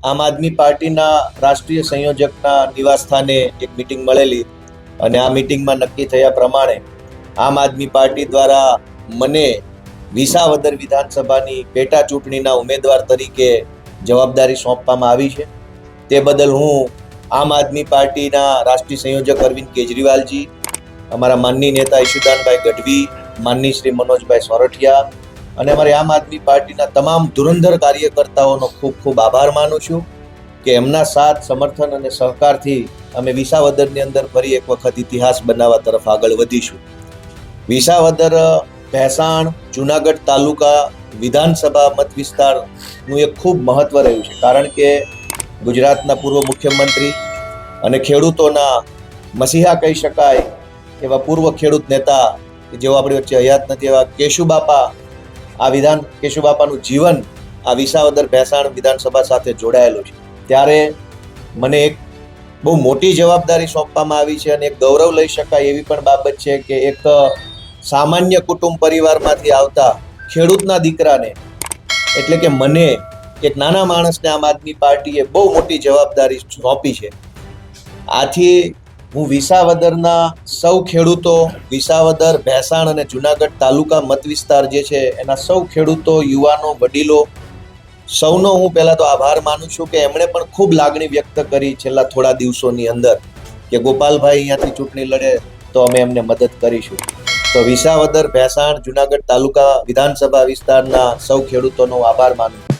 આમ આદમી પાર્ટીના રાષ્ટ્રીય સંયોજકના નિવાસસ્થાને એક મીટિંગ મળેલી અને આ મીટિંગમાં નક્કી થયા પ્રમાણે આમ આદમી પાર્ટી દ્વારા મને વિસાવદર વિધાનસભાની પેટા ચૂંટણીના ઉમેદવાર તરીકે જવાબદારી સોંપવામાં આવી છે। તે બદલ હું આમ આદમી પાર્ટીના રાષ્ટ્રીય સંયોજક અરવિંદ કેજરીવાલજી, અમારા માનનીય નેતા ઈશુદાનભાઈ ગઢવી, માનનીય શ્રી મનોજભાઈ સોરઠિયા અને અમારી આમ આદમી પાર્ટીના તમામ ધુરંધર કાર્યકર્તાઓનો ખૂબ ખૂબ આભાર માનું છું કે એમના સાથ, સમર્થન અને સહકારથી અમે વિસાવદરની અંદર ફરી એક વખત ઇતિહાસ બનાવવા તરફ આગળ વધીશું। વિસાવદર ભેસાણ જુનાગઢ તાલુકા વિધાનસભા મત વિસ્તારનું એક ખૂબ મહત્વ રહ્યું છે, કારણ કે ગુજરાતના પૂર્વ મુખ્યમંત્રી અને ખેડૂતોના મસીહા કહી શકાય એવા પૂર્વ ખેડૂત નેતા જેઓ આપણી વચ્ચે હયાત નથી એવા કેશુબાપાનું જીવન આ વિસાવદર ભેસાણ વિધાનસભા સાથે જોડાયેલું છે। ત્યારે મને એક બહુ મોટી જવાબદારી સોંપવામાં આવી છે અને એક ગૌરવ લઈ શકાય એવી પણ બાબત છે કે એક સામાન્ય કુટુંબ પરિવારમાંથી આવતા ખેડૂતના દીકરાને એટલે કે મને એક નાના માણસને આમ આદમી પાર્ટીએ બહુ મોટી જવાબદારી સોંપી છે। આથી હું વિસાવદરના સૌ ખેડૂતો, વિસાવદર, ભેસાણ અને જુનાગઢ તાલુકા મત વિસ્તાર જે છે એના સૌ ખેડૂતો, યુવાનો, વડીલો સૌનો હું પહેલાં તો આભાર માનું છું કે એમણે પણ ખૂબ લાગણી વ્યક્ત કરી છેલ્લા થોડા દિવસોની અંદર કે ગોપાલભાઈ અહીંયાથી ચૂંટણી લડે તો અમે એમને મદદ કરીશું। તો વિસાવદર, ભેસાણ, જુનાગઢ તાલુકા વિધાનસભા વિસ્તારના સૌ ખેડૂતોનો આભાર માનું છું।